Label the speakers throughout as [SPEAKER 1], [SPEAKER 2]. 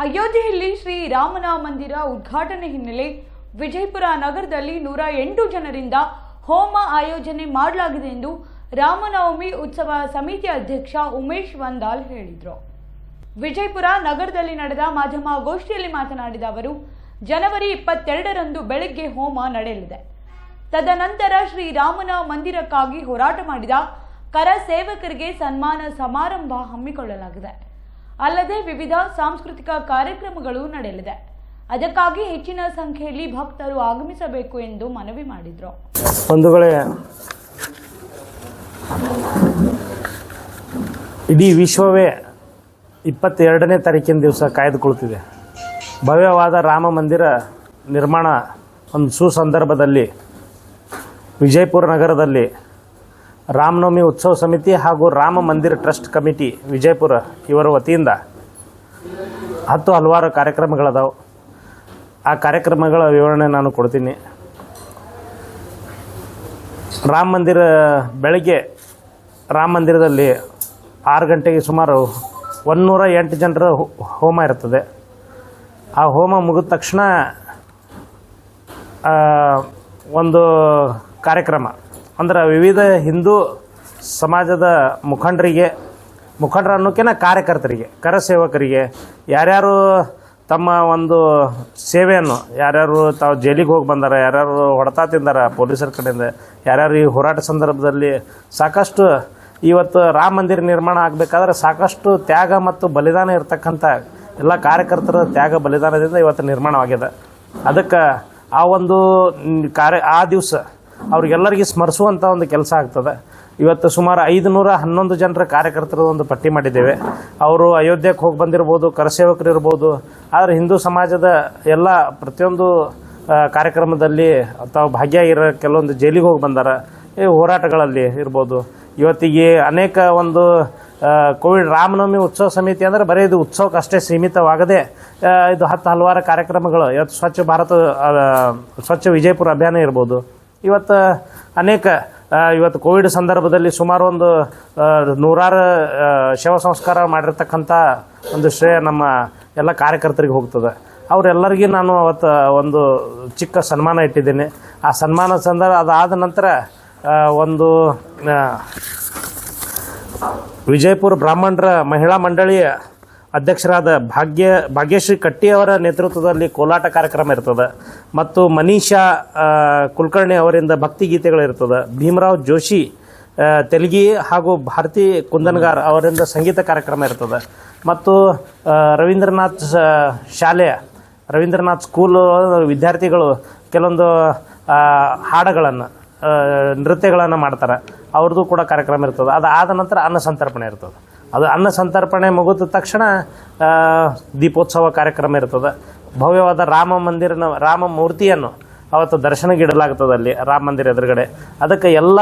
[SPEAKER 1] ಅಯೋಧ್ಯೆಯಲ್ಲಿ ಶ್ರೀ ರಾಮನ ಮಂದಿರ ಉದ್ಘಾಟನೆ ಹಿನ್ನೆಲೆ ವಿಜಯಪುರ ನಗರದಲ್ಲಿ 108 ಜನರಿಂದ ಹೋಮ ಆಯೋಜನೆ ಮಾಡಲಾಗಿದೆ ಎಂದು ರಾಮನವಮಿ ಉತ್ಸವ ಸಮಿತಿ ಅಧ್ಯಕ್ಷ ಉಮೇಶ್ ವಂದಾಲ್ ಹೇಳಿದರು. ವಿಜಯಪುರ ನಗರದಲ್ಲಿ ನಡೆದ ಮಾಧ್ಯಮಗೋಷ್ಠಿಯಲ್ಲಿ ಮಾತನಾಡಿದ ಅವರು, ಜನವರಿ 22ರಂದು ಬೆಳಗ್ಗೆ ಹೋಮ ನಡೆಯಲಿದೆ. ತದನಂತರ ಶ್ರೀರಾಮನ ಮಂದಿರಕ್ಕಾಗಿ ಹೋರಾಟ ಮಾಡಿದ ಕರ ಸೇವಕರಿಗೆ ಸನ್ಮಾನ ಸಮಾರಂಭ ಹಮ್ಮಿಕೊಳ್ಳಲಾಗಿದೆ. ಅಲ್ಲದೆ ವಿವಿಧ ಸಾಂಸ್ಕೃತಿಕ ಕಾರ್ಯಕ್ರಮಗಳು ನಡೆಯಲಿದೆ. ಅದಕ್ಕಾಗಿ ಹೆಚ್ಚಿನ ಸಂಖ್ಯೆಯಲ್ಲಿ ಭಕ್ತರು ಆಗಮಿಸಬೇಕು ಎಂದು ಮನವಿ ಮಾಡಿದರು.
[SPEAKER 2] ಬಂಧುಗಳೇ, ಇಡೀ ವಿಶ್ವವೇ 22ನೇ ತಾರೀಕಿನ ದಿವಸ ಕಾಯ್ದುಕೊಳ್ತಿದೆ. ಭವ್ಯವಾದ ರಾಮ ಮಂದಿರ ನಿರ್ಮಾಣ ಒಂದು ಸುಸಂದರ್ಭದಲ್ಲಿ ವಿಜಯಪುರ ನಗರದಲ್ಲಿ ರಾಮನವಮಿ ಉತ್ಸವ ಸಮಿತಿ ಹಾಗೂ ರಾಮ ಮಂದಿರ ಟ್ರಸ್ಟ್ ಕಮಿಟಿ ವಿಜಯಪುರ ಇವರ ವತಿಯಿಂದ ಹಲವಾರು ಕಾರ್ಯಕ್ರಮಗಳದಾವೆ. ಆ ಕಾರ್ಯಕ್ರಮಗಳ ವಿವರಣೆ ನಾನು ಕೊಡ್ತೀನಿ. ರಾಮ ಮಂದಿರ ಬೆಳಗ್ಗೆ ರಾಮ ಮಂದಿರದಲ್ಲಿ 6 ಗಂಟೆಗೆ ಸುಮಾರು 108 ಜನರ ಹೋಮ ಇರ್ತದೆ. ಆ ಹೋಮ ಮುಗಿದ ತಕ್ಷಣ ಒಂದು ಕಾರ್ಯಕ್ರಮ ಅಂದ್ರೆ ವಿವಿಧ ಹಿಂದೂ ಸಮಾಜದ ಮುಖಂಡರ ಅನ್ನೋಕ್ಕಿಂತ ಕಾರ್ಯಕರ್ತರಿಗೆ, ಕರಸೇವಕರಿಗೆ, ಯಾರ್ಯಾರು ತಮ್ಮ ಒಂದು ಸೇವೆಯನ್ನು ಯಾರ್ಯಾರು ತಾವು ಜೈಲಿಗೆ ಹೋಗಿ ಬಂದಾರ, ಯಾರ್ಯಾರು ಹೊಡೆತ ತಿಂದಾರ ಪೊಲೀಸರ ಕಡೆಯಿಂದ, ಯಾರ್ಯಾರು ಈ ಹೋರಾಟ ಸಂದರ್ಭದಲ್ಲಿ ಸಾಕಷ್ಟು ಇವತ್ತು ರಾಮ ಮಂದಿರ ನಿರ್ಮಾಣ ಆಗಬೇಕಾದ್ರೆ ಸಾಕಷ್ಟು ತ್ಯಾಗ ಮತ್ತು ಬಲಿದಾನ ಇರತಕ್ಕಂಥ ಎಲ್ಲ ಕಾರ್ಯಕರ್ತರ ತ್ಯಾಗ ಬಲಿದಾನದಿಂದ ಇವತ್ತು ನಿರ್ಮಾಣವಾಗಿದೆ. ಅದಕ್ಕೆ ಆ ಒಂದು ಆ ದಿವಸ ಅವ್ರಿಗೆಲ್ಲರಿಗೆ ಸ್ಮರಿಸುವಂಥ ಒಂದು ಕೆಲಸ ಆಗ್ತದೆ. ಇವತ್ತು ಸುಮಾರು 511 ಜನರ ಕಾರ್ಯಕರ್ತರ ಒಂದು ಪಟ್ಟಿ ಮಾಡಿದ್ದೇವೆ. ಅವರು ಅಯೋಧ್ಯೆಗೆ ಹೋಗಿ ಬಂದಿರ್ಬೋದು, ಕರಸೇವಕರು ಇರ್ಬೋದು, ಆದರೆ ಹಿಂದೂ ಸಮಾಜದ ಎಲ್ಲ ಪ್ರತಿಯೊಂದು ಕಾರ್ಯಕ್ರಮದಲ್ಲಿ ತಾವು ಭಾಗಿಯಾಗಿರೋ ಕೆಲವೊಂದು ಜೈಲಿಗೆ ಹೋಗಿ ಬಂದಾರ, ಈ ಹೋರಾಟಗಳಲ್ಲಿ ಇರ್ಬೋದು. ಇವತ್ತಿಗೆ ಅನೇಕ ಒಂದು ಕೋವಿಡ್ ರಾಮನವಮಿ ಉತ್ಸವ ಸಮಿತಿ ಅಂದರೆ ಬರೀ ಇದು ಉತ್ಸವಕ್ಕೆ ಅಷ್ಟೇ ಸೀಮಿತವಾಗದೆ ಇದು ಹಲವಾರು ಕಾರ್ಯಕ್ರಮಗಳು, ಇವತ್ತು ಸ್ವಚ್ಛ ವಿಜಯಪುರ ಅಭಿಯಾನ ಇರ್ಬೋದು. ಇವತ್ತು ಅನೇಕ ಇವತ್ತು ಕೋವಿಡ್ ಸಂದರ್ಭದಲ್ಲಿ ಸುಮಾರು ಒಂದು 100 ಶವ ಸಂಸ್ಕಾರ ಮಾಡಿರ್ತಕ್ಕಂಥ ಒಂದು ಶ್ರೇಯ ನಮ್ಮ ಎಲ್ಲ ಕಾರ್ಯಕರ್ತರಿಗೆ ಹೋಗ್ತದೆ. ಅವರೆಲ್ಲರಿಗೂ ನಾನು ಅವತ್ತು ಒಂದು ಚಿಕ್ಕ ಸನ್ಮಾನ ಇಟ್ಟಿದ್ದೇನೆ. ಆ ಸನ್ಮಾನ ಅದಾದ ನಂತರ ಒಂದು ವಿಜಯಪುರ ಬ್ರಾಹ್ಮಣರ ಮಹಿಳಾ ಮಂಡಳಿಯ ಅಧ್ಯಕ್ಷರಾದ ಭಾಗ್ಯಶ್ರೀ ಕಟ್ಟಿ ಅವರ ನೇತೃತ್ವದಲ್ಲಿ ಕೋಲಾಟ ಕಾರ್ಯಕ್ರಮ ಇರ್ತದೆ. ಮತ್ತು ಮನೀಷಾ ಕುಲಕರ್ಣಿ ಅವರಿಂದ ಭಕ್ತಿಗೀತೆಗಳು ಇರ್ತದೆ. ಭೀಮರಾವ್ ಜೋಶಿ ತೆಲುಗಿ ಹಾಗೂ ಭಾರತಿ ಕುಂದನ್ಗಾರ್ ಅವರಿಂದ ಸಂಗೀತ ಕಾರ್ಯಕ್ರಮ ಇರ್ತದೆ. ಮತ್ತು ರವೀಂದ್ರನಾಥ್ ಶಾಲೆಯ ರವೀಂದ್ರನಾಥ್ ಸ್ಕೂಲ್ ವಿದ್ಯಾರ್ಥಿಗಳು ಕೆಲವೊಂದು ಹಾಡುಗಳನ್ನು ನೃತ್ಯಗಳನ್ನು ಮಾಡ್ತಾರೆ, ಅವ್ರದ್ದು ಕೂಡ ಕಾರ್ಯಕ್ರಮ ಇರ್ತದೆ. ಅದಾದ ನಂತರ ಅನ್ನ ಸಂತರ್ಪಣೆ ಇರ್ತದೆ. ಅದು ಅನ್ನ ಸಂತರ್ಪಣೆ ಮುಗಿದ ತಕ್ಷಣ ದೀಪೋತ್ಸವ ಕಾರ್ಯಕ್ರಮ ಇರ್ತದೆ. ಭವ್ಯವಾದ ರಾಮ ಮೂರ್ತಿಯನ್ನು ಅವತ್ತು ದರ್ಶನಕ್ಕೆ ಇಡಲಾಗ್ತದೆ ಅಲ್ಲಿ ರಾಮ ಮಂದಿರ ಎದುರುಗಡೆ. ಅದಕ್ಕೆ ಎಲ್ಲ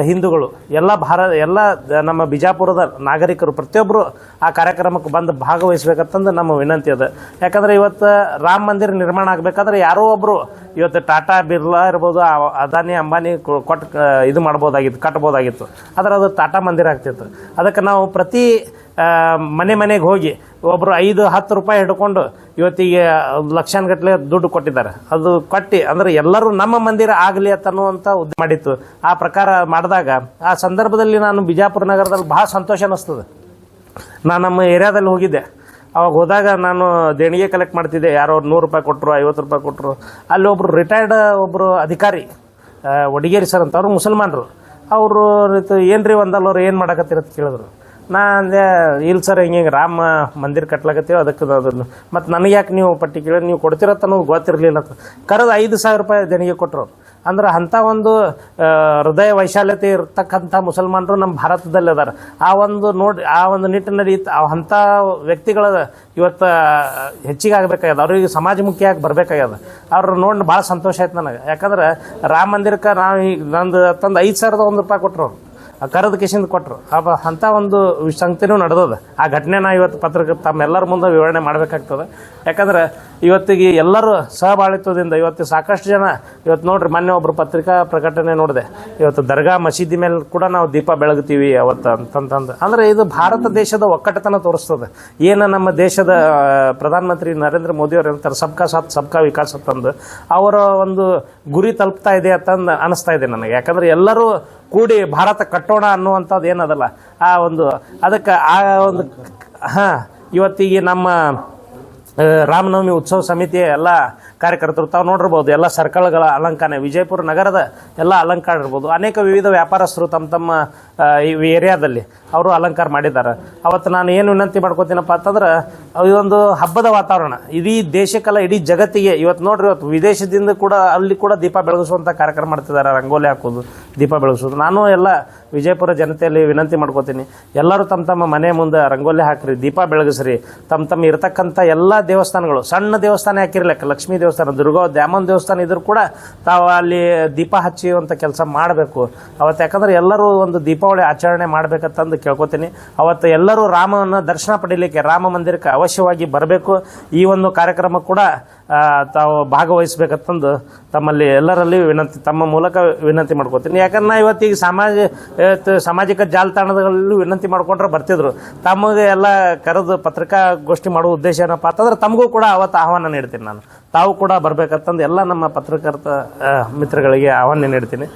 [SPEAKER 2] ಹಿಂದೂಗಳು, ಎಲ್ಲ ನಮ್ಮ ಬಿಜಾಪುರದ ನಾಗರಿಕರು ಪ್ರತಿಯೊಬ್ಬರು ಆ ಕಾರ್ಯಕ್ರಮಕ್ಕೆ ಬಂದು ಭಾಗವಹಿಸಬೇಕಂತಂದು ನಮ್ಮ ವಿನಂತಿ ಅದ. ಯಾಕಂದರೆ ಇವತ್ತು ರಾಮ ಮಂದಿರ ನಿರ್ಮಾಣ ಆಗಬೇಕಾದ್ರೆ ಯಾರೋ ಒಬ್ಬರು ಇವತ್ತು ಟಾಟಾ ಬಿರ್ಲಾ ಇರ್ಬೋದು, ಅದಾನಿ ಅಂಬಾನಿ ಇದು ಕಟ್ಬೋದಾಗಿತ್ತು. ಆದರೆ ಅದು ಟಾಟಾ ಮಂದಿರ ಆಗ್ತಿತ್ತು. ಅದಕ್ಕೆ ನಾವು ಪ್ರತಿ ಮನೆಗೆ ಹೋಗಿ ಒಬ್ಬರು 5-10 ರೂಪಾಯಿ ಹಿಡ್ಕೊಂಡು ಇವತ್ತಿಗೆ ಲಕ್ಷಾನುಗಟ್ಟಲೆ ದುಡ್ಡು ಕೊಟ್ಟಿದ್ದಾರೆ. ಅದು ಕಟ್ಟಿ ಅಂದರೆ ಎಲ್ಲರೂ ನಮ್ಮ ಮಂದಿರ ಆಗಲಿ ಅಂತನ್ನುವಂಥ ಉದ್ದೇಶ ಮಾಡಿತ್ತು. ಆ ಪ್ರಕಾರ ಮಾಡಿದಾಗ ಆ ಸಂದರ್ಭದಲ್ಲಿ ನಾನು ಬಿಜಾಪುರ ನಗರದಲ್ಲಿ ಭಾಳ ಸಂತೋಷ ಅನ್ನಿಸ್ತದೆ. ನಾನು ನಮ್ಮ ಏರಿಯಾದಲ್ಲಿ ಹೋಗಿದ್ದೆ. ಅವಾಗ ಹೋದಾಗ ನಾನು ದೇಣಿಗೆ ಕಲೆಕ್ಟ್ ಮಾಡ್ತಿದ್ದೆ. ಯಾರೋ 100 ರೂಪಾಯಿ ಕೊಟ್ಟರು, 50 ರೂಪಾಯಿ ಕೊಟ್ಟರು. ಅಲ್ಲಿ ಒಬ್ಬರು ರಿಟೈರ್ಡ್ ಒಬ್ಬರು ಅಧಿಕಾರಿ ವಡಿಗೇರಿ ಸರ್ ಅಂತ, ಅವರು ಮುಸಲ್ಮಾನರು. ಅವರು ಏನ್ರಿ ಒಂದಲ್ಲವ್ರು ಏನು ಮಾಡಕತ್ತಿರತ್ತೆ ಕೇಳಿದ್ರು. ನಾ ಅಂದೆ, ಇಲ್ಲ ಸರ್ ಹಿಂಗೆ ರಾಮ ಮಂದಿರ ಕಟ್ಲಾಕತ್ತೀವಿ, ಅದಕ್ಕೆ ಅದನ್ನು ಮತ್ತು ನನಗೆ ಯಾಕೆ ನೀವು ಪಟ್ಟಿ ಕೇಳಿ ನೀವು ಕೊಡ್ತಿರತ್ತ ನನಗೆ ಗೊತ್ತಿರಲಿಲ್ಲ ಅಂತ ಕರೆದು 5,000 ರೂಪಾಯಿ ದೇಣಿಗೆ ಕೊಟ್ಟರು. ಅಂದ್ರೆ ಅಂಥ ಒಂದು ಹೃದಯ ವೈಶಾಲ್ಯತೆ ಇರ್ತಕ್ಕಂಥ ಮುಸಲ್ಮಾನರು ನಮ್ಮ ಭಾರತದಲ್ಲಿ ಅದಾರ. ಆ ಒಂದು ನಿಟ್ಟಿನಲ್ಲಿ ಅಂಥ ವ್ಯಕ್ತಿಗಳ ಇವತ್ತು ಹೆಚ್ಚಿಗೆ ಆಗಬೇಕಾಗ್ಯದ. ಅವ್ರಿಗೆ ಸಮಾಜಮುಖಿಯಾಗಿ ಬರಬೇಕಾಗ್ಯದ. ಅವ್ರು ನೋಡಿ ಭಾಳ ಸಂತೋಷ ಆಯ್ತು ನನಗೆ. ಯಾಕಂದ್ರೆ ರಾಮ ಮಂದಿರಕ್ಕೆ ನಾವು ಈಗ ನಂದು ತಂದು 5,001 ರೂಪಾಯಿ ಕೊಟ್ಟರು. ಕರೆದ ಕೇಸಿಂದ ಕೊಟ್ಟರು. ಅಂಥ ಒಂದು ಸಂಗತಿನೂ ನಡೆದದ. ಆ ಘಟನೆನ ಇವತ್ತು ತಮ್ಮೆಲ್ಲರ ಮುಂದೆ ವಿವರಣೆ ಮಾಡಬೇಕಾಗ್ತದೆ. ಯಾಕಂದ್ರೆ ಇವತ್ತಿಗೆ ಎಲ್ಲರೂ ಸಹಬಾಳಿತ್ವದಿಂದ ಇವತ್ತು ಸಾಕಷ್ಟು ಜನ ಇವತ್ತು ನೋಡ್ರಿ, ಮೊನ್ನೆ ಒಬ್ಬರು ಪತ್ರಿಕಾ ಪ್ರಕಟಣೆ ನೋಡಿದೆ, ಇವತ್ತು ದರ್ಗಾ ಮಸೀದಿ ಮೇಲೆ ಕೂಡ ನಾವು ದೀಪ ಬೆಳಗ್ತೀವಿ ಅವತ್ತು ಅಂತಂತಂದು. ಅಂದರೆ ಇದು ಭಾರತ ದೇಶದ ಒಕ್ಕಟ್ಟತನ ತೋರಿಸ್ತದೆ. ಏನು ನಮ್ಮ ದೇಶದ ಪ್ರಧಾನಮಂತ್ರಿ ನರೇಂದ್ರ ಮೋದಿ ಅವರು ಹೇಳ್ತಾರೆ, ಸಬ್ಕಾ ಸಾಥ್ ಸಬ್ಕಾ ವಿಕಾಸ್ ಅಂತಂದು ಅವರ ಒಂದು ಗುರಿ ತಲುಪ್ತಾ ಇದೆ ಅಂತಂದು ಅನಿಸ್ತಾ ಇದೆ ನನಗೆ. ಯಾಕಂದ್ರೆ ಎಲ್ಲರೂ ಕೂಡಿ ಭಾರತ ಕಟ್ಟೋಣ ಅನ್ನುವಂಥದ್ದು ಏನದಲ್ಲ, ಆ ಒಂದು ಅದಕ್ಕೆ ಆ ಒಂದು ಇವತ್ತಿಗೆ ನಮ್ಮ ರಾಮನವಮಿ ಉತ್ಸವ ಸಮಿತಿಯ ಎಲ್ಲ ಕಾರ್ಯಕರ್ತರು ತಾವು ನೋಡಿರ್ಬೋದು, ಎಲ್ಲ ಸರ್ಕಲ್ಗಳ ಅಲಂಕಾರ, ವಿಜಯಪುರ ನಗರದ ಎಲ್ಲ ಅಲಂಕಾರ ಇರ್ಬೋದು. ಅನೇಕ ವಿವಿಧ ವ್ಯಾಪಾರಸ್ಥರು ತಮ್ಮ ಈ ಏರಿಯಾದಲ್ಲಿ ಅವರು ಅಲಂಕಾರ ಮಾಡಿದ್ದಾರೆ. ಅವತ್ತು ನಾನು ಏನು ವಿನಂತಿ ಮಾಡ್ಕೋತೀನಪ್ಪ ಅಂತಂದ್ರೆ, ಇದೊಂದು ಹಬ್ಬದ ವಾತಾವರಣ ಇಡೀ ದೇಶಕ್ಕೆಲ್ಲ ಇಡೀ ಜಗತ್ತಿಗೆ. ಇವತ್ತು ನೋಡ್ರಿ, ಇವತ್ತು ವಿದೇಶದಿಂದ ಕೂಡ ಅಲ್ಲಿ ಕೂಡ ದೀಪ ಬೆಳಗಿಸುವಂಥ ಕಾರ್ಯಕ್ರಮ ಮಾಡ್ತಿದ್ದಾರೆ, ರಂಗೋಲಿ ಹಾಕೋದು, ದೀಪ ಬೆಳಗಿಸೋದು. ನಾನು ಎಲ್ಲ ವಿಜಯಪುರ ಜನತೆಯಲ್ಲಿ ವಿನಂತಿ ಮಾಡ್ಕೋತೀನಿ, ಎಲ್ಲರೂ ತಮ್ಮ ಮನೆ ಮುಂದೆ ರಂಗೋಲಿ ಹಾಕ್ರಿ, ದೀಪ ಬೆಳಗಿಸ್ರಿ. ತಮ್ಮ ಇರತಕ್ಕಂಥ ಎಲ್ಲ ದೇವಸ್ಥಾನಗಳು, ಸಣ್ಣ ದೇವಸ್ಥಾನ ಹಾಕಿರ್ಲಿಕ್ಕೆ, ಲಕ್ಷ್ಮೀ ದೇವಸ್ಥಾನ, ದುರ್ಗಾ ದ್ಯಾಮನ್ ದೇವಸ್ಥಾನ ಇದ್ರೂ ಕೂಡ ತಾವು ಅಲ್ಲಿ ದೀಪ ಹಚ್ಚುವಂಥ ಕೆಲಸ ಮಾಡಬೇಕು ಅವತ್ತು. ಯಾಕಂದ್ರೆ ಎಲ್ಲರೂ ಒಂದು ದೀಪಾವಳಿ ಆಚರಣೆ ಮಾಡ್ಬೇಕಂತಂದು ಕೇಳ್ಕೊತೀನಿ. ಅವತ್ತು ಎಲ್ಲರೂ ರಾಮನ ದರ್ಶನ ಪಡೀಲಿಕ್ಕೆ ರಾಮ ಮಂದಿರಕ್ಕೆ ಅವಶ್ಯವಾಗಿ ಬರಬೇಕು. ಈ ಒಂದು ಕಾರ್ಯಕ್ರಮ ಕೂಡ ತಾವು ಭಾಗವಹಿಸ್ಬೇಕಂತಂದು ತಮ್ಮಲ್ಲಿ ಎಲ್ಲರಲ್ಲಿ ವಿನಂತಿ, ತಮ್ಮ ಮೂಲಕ ವಿನಂತಿ ಮಾಡ್ಕೋತೀನಿ. ಯಾಕಂದ್ರೆ ನಾ ಇವತ್ತಿಗೆ ಸಾಮಾಜಿಕ ಜಾಲತಾಣಗಳಲ್ಲೂ ವಿನಂತಿ ಮಾಡ್ಕೊಂಡ್ರೆ ಬರ್ತಿದ್ರು. ತಮಗೆ ಎಲ್ಲ ಕರೆದು ಪತ್ರಿಕಾಗೋಷ್ಠಿ ಮಾಡುವ ಉದ್ದೇಶ ಏನಪ್ಪ ಅಂತಂದ್ರೆ ತಮಗೂ ಕೂಡ ಅವತ್ತು ಆಹ್ವಾನ ನೀಡ್ತೀನಿ. ನಾನು ತಾವು ಕೂಡ ಬರ್ಬೇಕಂತಂದು ಎಲ್ಲ ನಮ್ಮ ಪತ್ರಕರ್ತ ಮಿತ್ರಗಳಿಗೆ ಆಹ್ವಾನ ನೀಡ್ತೀನಿ.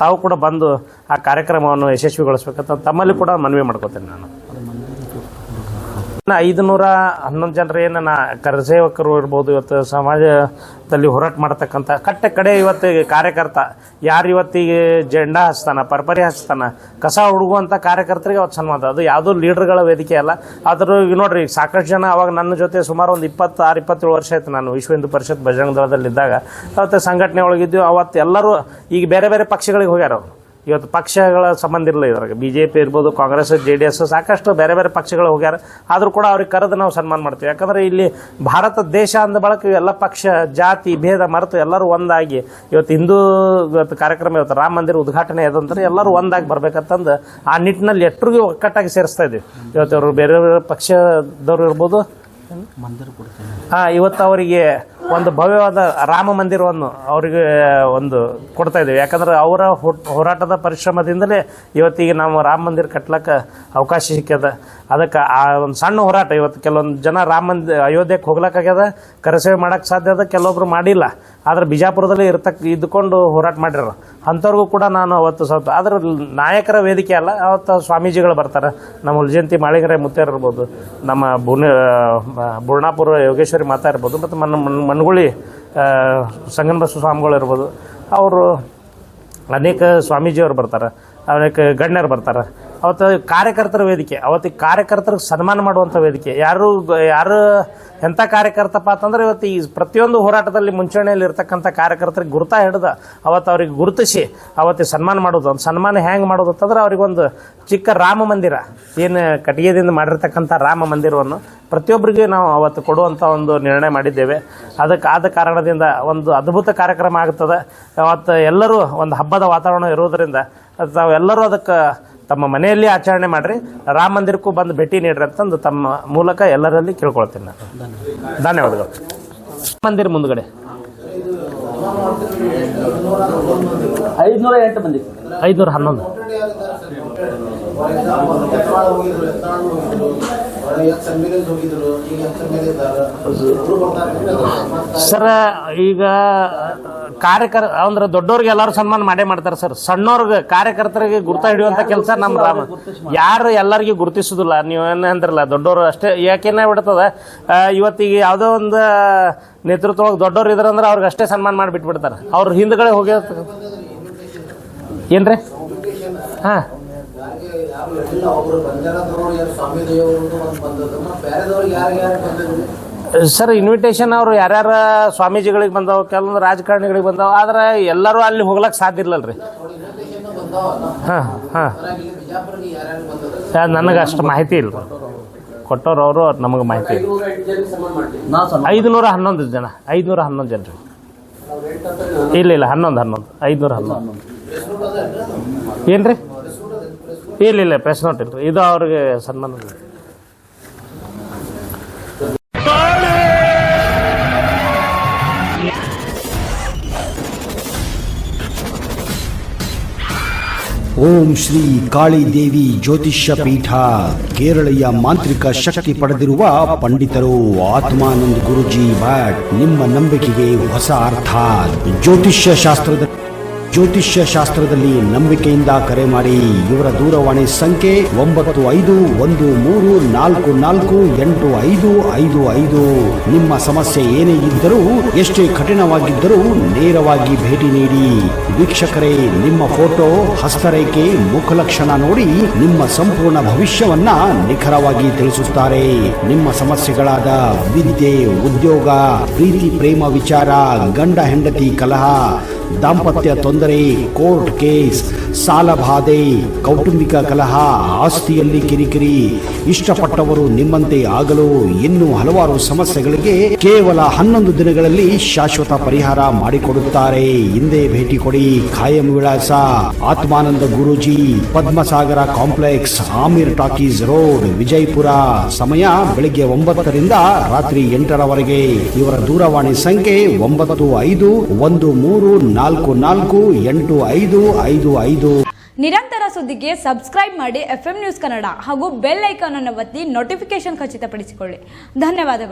[SPEAKER 2] ತಾವು ಕೂಡ ಬಂದು ಆ ಕಾರ್ಯಕ್ರಮವನ್ನು ಯಶಸ್ವಿಗೊಳಿಸ್ಬೇಕಂತ ತಮ್ಮಲ್ಲಿ ಕೂಡ ಮನವಿ ಮಾಡ್ಕೋತೀನಿ. ನಾನು 511 ಜನರು ಏನು ಕರಸೇವಕರು ಇರ್ಬೋದು, ಇವತ್ತು ಸಮಾಜದಲ್ಲಿ ಹೋರಾಟ ಮಾಡ್ತಕ್ಕಂಥ ಕಡೆ ಇವತ್ತು ಕಾರ್ಯಕರ್ತ ಯಾರು ಇವತ್ತಿಗೆ ಜೆಂಡಾ ಹಚ್ತಾನ, ಪರ್ಪರಿ ಹಚ್ತಾನ, ಕಸ ಹುಡುಗುವಂಥ ಕಾರ್ಯಕರ್ತರಿಗೆ ಅವತ್ತು ಸನ್ಮಾನ. ಅದು ಯಾವುದೋ ಲೀಡರ್ಗಳ ವೇದಿಕೆ ಅಲ್ಲ. ಆದರೂ ಈಗ ನೋಡ್ರಿ, ಸಾಕಷ್ಟು ಜನ ಅವಾಗ ನನ್ನ ಜೊತೆ ಸುಮಾರು ಒಂದು 26-27 ವರ್ಷ ಆಯ್ತು. ನಾನು ವಿಶ್ವ ಹಿಂದೂ ಪರಿಷತ್ ಬಜರಂಗ ದಳದಲ್ಲಿದ್ದಾಗ ಅವತ್ತು ಸಂಘಟನೆ ಒಳಗಿದ್ದು. ಅವತ್ತು ಎಲ್ಲರೂ ಈಗ ಬೇರೆ ಬೇರೆ ಪಕ್ಷಗಳಿಗೆ ಹೋಗ್ಯಾರ. ಅವರು ಇವತ್ತು ಪಕ್ಷಗಳ ಸಂಬಂಧ ಇರಲಿಲ್ಲ. ಇದ್ರಾಗ BJP ಇರ್ಬೋದು, ಕಾಂಗ್ರೆಸ್, JDS ಸಾಕಷ್ಟು ಬೇರೆ ಬೇರೆ ಪಕ್ಷಗಳು ಹೋಗ್ಯಾರ. ಆದರೂ ಕೂಡ ಅವ್ರಿಗೆ ಕರೆದು ನಾವು ಸನ್ಮಾನ ಮಾಡ್ತೀವಿ. ಯಾಕಂದರೆ ಇಲ್ಲಿ ಭಾರತ ದೇಶ ಅಂದ ಬಳಕ ಎಲ್ಲ ಪಕ್ಷ ಜಾತಿ ಭೇದ ಮರೆತು ಎಲ್ಲರೂ ಒಂದಾಗಿ ಇವತ್ತು ಹಿಂದೂ ಇವತ್ತು ಕಾರ್ಯಕ್ರಮ, ಇವತ್ತು ರಾಮ ಮಂದಿರ ಉದ್ಘಾಟನೆ ಅದಂದ್ರೆ ಎಲ್ಲರೂ ಒಂದಾಗಿ ಬರ್ಬೇಕಂತಂದು ಆ ನಿಟ್ಟಿನಲ್ಲಿ ಎಷ್ಟರಿಗೂ ಒಕ್ಕಟ್ಟಾಗಿ ಸೇರಿಸ್ತಾ ಇದ್ದೀವಿ. ಇವತ್ತು ಅವರು ಬೇರೆ ಬೇರೆ ಪಕ್ಷದವ್ರು ಇರ್ಬೋದು, ಇವತ್ತು ಅವರಿಗೆ ಒಂದು ಭವ್ಯವಾದ ರಾಮ ಮಂದಿರವನ್ನು ಅವರಿಗೆ ಒಂದು ಕೊಡ್ತಾ ಇದ್ದೀವಿ. ಯಾಕಂದ್ರೆ ಅವರ ಹೋರಾಟದ ಪರಿಶ್ರಮದಿಂದಲೇ ಇವತ್ತಿಗೆ ನಾವು ರಾಮ ಮಂದಿರ ಕಟ್ಲಕ್ಕೆ ಅವಕಾಶ ಸಿಕ್ಕ್ಯದ. ಅದಕ್ಕೆ ಆ ಒಂದು ಸಣ್ಣ ಹೋರಾಟ. ಇವತ್ತು ಕೆಲವೊಂದು ಜನ ಅಯೋಧ್ಯೆಗೆ ಹೋಗ್ಲಕ್ಕಾಗ್ಯದ, ಕರಸೇವೆ ಮಾಡೋಕ್ಕೆ ಸಾಧ್ಯ ಅದ, ಕೆಲವೊಬ್ರು ಮಾಡಿಲ್ಲ. ಆದರೆ ಬಿಜಾಪುರದಲ್ಲಿ ಇದ್ದುಕೊಂಡು ಹೋರಾಟ ಮಾಡಿರೋ ಅಂಥವ್ರಿಗೂ ಕೂಡ ನಾನು ಅವತ್ತು ಸ್ವಲ್ಪ ಅದ್ರ ನಾಯಕರ ವೇದಿಕೆ ಅಲ್ಲ, ಅವತ್ತು ಸ್ವಾಮೀಜಿಗಳು ಬರ್ತಾರೆ. ನಮ್ಮ ಹುಲಜಯಂತಿ ಮಾಳಿಗರೆ ಮುತ್ತೇರ್ ಇರ್ಬೋದು, ನಮ್ಮ ಬುರ್ಣಾಪುರ ಯೋಗೇಶ್ವರಿ ಮಾತಾ ಇರ್ಬೋದು, ಮತ್ತು ಮನಗುಳಿ ಸಂಗನಬಸವ ಸ್ವಾಮಿಗಳು ಇರ್ಬೋದು. ಅವರು ಅನೇಕ ಸ್ವಾಮೀಜಿಯವರು ಬರ್ತಾರೆ, ಅನೇಕ ಗಣ್ಯರು ಬರ್ತಾರೆ. ಅವತ್ತು ಕಾರ್ಯಕರ್ತರ ವೇದಿಕೆ, ಅವತ್ತಿಗೆ ಕಾರ್ಯಕರ್ತರಿಗೆ ಸನ್ಮಾನ ಮಾಡುವಂಥ ವೇದಿಕೆ. ಯಾರು ಎಂಥ ಕಾರ್ಯಕರ್ತಪ್ಪ ಅಂತಂದ್ರೆ ಇವತ್ತು ಈ ಪ್ರತಿಯೊಂದು ಹೋರಾಟದಲ್ಲಿ ಮುಂಚೂಣಿಯಲ್ಲಿ ಇರ್ತಕ್ಕಂಥ ಕಾರ್ಯಕರ್ತರಿಗೆ ಗುರುತಾ ಹಿಡಿದ ಅವತ್ತು ಅವ್ರಿಗೆ ಗುರುತಿಸಿ ಅವತ್ತಿಗೆ ಸನ್ಮಾನ ಮಾಡೋದು. ಒಂದು ಸನ್ಮಾನ ಹೆಂಗೆ ಮಾಡೋದು ಅಂತಂದ್ರೆ ಅವ್ರಿಗೊಂದು ಚಿಕ್ಕ ರಾಮ ಮಂದಿರ, ಏನು ಕಟ್ಟಿಗೆದಿಂದ ಮಾಡಿರ್ತಕ್ಕಂಥ ರಾಮ ಮಂದಿರವನ್ನು ಪ್ರತಿಯೊಬ್ಬರಿಗೆ ನಾವು ಅವತ್ತು ಕೊಡುವಂಥ ಒಂದು ನಿರ್ಣಯ ಮಾಡಿದ್ದೇವೆ. ಆದ ಕಾರಣದಿಂದ ಒಂದು ಅದ್ಭುತ ಕಾರ್ಯಕ್ರಮ ಆಗ್ತದೆ. ಅವತ್ತು ಎಲ್ಲರೂ ಒಂದು ಹಬ್ಬದ ವಾತಾವರಣ ಇರೋದರಿಂದ ತಾವೆಲ್ಲರೂ ಅದಕ್ಕೆ ತಮ್ಮ ಮನೆಯಲ್ಲಿ ಆಚರಣೆ ಮಾಡಿರಿ, ರಾಮ ಮಂದಿರಕ್ಕೂ ಬಂದು ಭೇಟಿ ನೀಡ್ರಿ ಅಂತಂದು ತಮ್ಮ ಮೂಲಕ ಎಲ್ಲರಲ್ಲಿ ಕೇಳ್ಕೊಳ್ತೀನಿ ನಾನು. ಧನ್ಯವಾದಗಳು. ಮಂದಿರ ಮುಂದ್ಗಡೆ
[SPEAKER 3] 508 ಮಂದಿ
[SPEAKER 2] 511 ಸರ್. ಈಗ ಅಂದ್ರೆ ದೊಡ್ಡವ್ರಿಗೆ ಎಲ್ಲರೂ ಸನ್ಮಾನ ಮಾಡೇ ಮಾಡ್ತಾರೆ ಸರ್. ಸಣ್ಣವ್ರಿಗೆ ಕಾರ್ಯಕರ್ತರಿಗೆ ಗುರ್ತ ಹಿಡಿಯುವಂಥ ಕೆಲಸ ನಮ್ಮ ರಾಮ ಯಾರು ಎಲ್ಲರಿಗೂ ಗುರುತಿಸೋದಿಲ್ಲ. ನೀವು ಏನಂದ್ರಲ್ಲ ದೊಡ್ಡವರು ಅಷ್ಟೇ. ಯಾಕೆನೇ ಬಿಡ್ತದ, ಇವತ್ತಿಗೆ ಯಾವುದೋ ಒಂದು ನೇತೃತ್ವವಾಗಿ ದೊಡ್ಡವ್ರು ಇದ್ರಂದ್ರೆ ಅವ್ರಿಗೆ ಅಷ್ಟೇ ಸನ್ಮಾನ ಮಾಡಿಬಿಟ್ಬಿಡ್ತಾರೆ. ಅವ್ರ ಹಿಂದ್ಗಡೆ ಹೋಗಿ ಏನ್ರಿ ಹಾಂ ಸರ್, ಇನ್ವಿಟೇಷನ್ ಅವರು ಯಾರ್ಯಾರ ಸ್ವಾಮೀಜಿಗಳಿಗೆ ಬಂದವು, ಕೆಲವೊಂದು ರಾಜಕಾರಣಿಗಳಿಗೆ ಬಂದವು. ಆದ್ರೆ ಎಲ್ಲರೂ ಅಲ್ಲಿ ಹೋಗ್ಲಕ್ಕೆ ಸಾಧ್ಯ ಇಲ್ಲಲ್ರಿ. ಹಾಂ ಹಾಂ ನನಗೆ ಅಷ್ಟು ಮಾಹಿತಿ ಇಲ್ಲ. ಕೊಟ್ಟವ್ರು ಅವರು ನಮಗೆ ಮಾಹಿತಿ ಇಲ್ಲ. 511 ಜನ 511 ಜನರು ಇಲ್ಲ 11 511 ಏನ್ರಿ ಇಲ್ಲ ಪ್ರೆಸ್ ನೋಟ್ ಇಲ್ರಿ, ಇದು ಅವ್ರಿಗೆ ಸನ್ಮಾನ.
[SPEAKER 3] ಓಂ ಶ್ರೀ ಕಾಳಿ ದೇವಿ ಜ್ಯೋತಿಷ್ಯ ಪೀಠ, ಕೇರಳೀಯ ಮಾಂತ್ರಿಕ ಶಕ್ತಿ ಪಡೆದಿರುವ ಪಂಡಿತರು ಆತ್ಮಾನಂದ್ ಗುರುಜಿ ಭಟ್. ನಿಮ್ಮ ನಂಬಿಕೆಗೆ ಹೊಸ ಅರ್ಥ. ಜ್ಯೋತಿಷ್ಯ ಶಾಸ್ತ್ರದಲ್ಲಿ ನಂಬಿಕೆಯಿಂದ ಕರೆ ಮಾಡಿ. ಇವರ ದೂರವಾಣಿ ಸಂಖ್ಯೆ 9513448555. ನಿಮ್ಮ ಸಮಸ್ಯೆ ಏನೇ ಇದ್ದರೂ, ಎಷ್ಟೇ ಕಠಿಣವಾಗಿದ್ದರೂ ನೇರವಾಗಿ ಭೇಟಿ ನೀಡಿ. ವೀಕ್ಷಕರೇ, ನಿಮ್ಮ ಫೋಟೋ, ಹಸ್ತರೇಖೆ, ಮುಖಲಕ್ಷಣ ನೋಡಿ ನಿಮ್ಮ ಸಂಪೂರ್ಣ ಭವಿಷ್ಯವನ್ನ ನಿಖರವಾಗಿ ತಿಳಿಸುತ್ತಾರೆ. ನಿಮ್ಮ ಸಮಸ್ಯೆಗಳಾದ ವಿದ್ಯೆ, ಉದ್ಯೋಗ, ಪ್ರೀತಿ ಪ್ರೇಮ ವಿಚಾರ, ಗಂಡ ಹೆಂಡತಿ ಕಲಹ, ದಾಂಪತ್ಯ ತೊಂದರೆ, ಕೋರ್ಟ್ ಕೇಸ್, ಸಾಲಬಾಧೆ, ಕೌಟುಂಬಿಕ ಕಲಹ, ಆಸ್ತಿಯಲ್ಲಿ ಕಿರಿಕಿರಿ, ಇಷ್ಟಪಟ್ಟವರು ನಿಮ್ಮಂತೆ ಆಗಲು, ಇನ್ನೂ ಹಲವಾರು ಸಮಸ್ಯೆಗಳಿಗೆ ಕೇವಲ 11 ದಿನಗಳಲ್ಲಿ ಶಾಶ್ವತ ಪರಿಹಾರ ಮಾಡಿಕೊಡುತ್ತಾರೆ. ಹಿಂದೆ ಭೇಟಿ ಕೊಡಿ. ಖಾಯಂ ವಿಳಾಸ Atmananda Guruji, Padmasagar complex, Aamir talkies road, Vijayapura. ಸಮಯ ಬೆಳಿಗ್ಗೆ 9ರಿಂದ ರಾತ್ರಿ 8ರವರೆಗೆ. ಇವರ ದೂರವಾಣಿ ಸಂಖ್ಯೆ 9513448555.
[SPEAKER 1] ನಿರಂತರ ಸುದ್ದಿಗೆ ಸಬ್ಸ್ಕ್ರೈಬ್ ಮಾಡಿ FM ನ್ಯೂಸ್ ಕನ್ನಡ ಹಾಗೂ ಬೆಲ್ ಐಕಾನ್ ಅನ್ನು ಒತ್ತಿ ನೋಟಿಫಿಕೇಶನ್ ಖಚಿತಪಡಿಸಿಕೊಳ್ಳಿ. ಧನ್ಯವಾದಗಳು.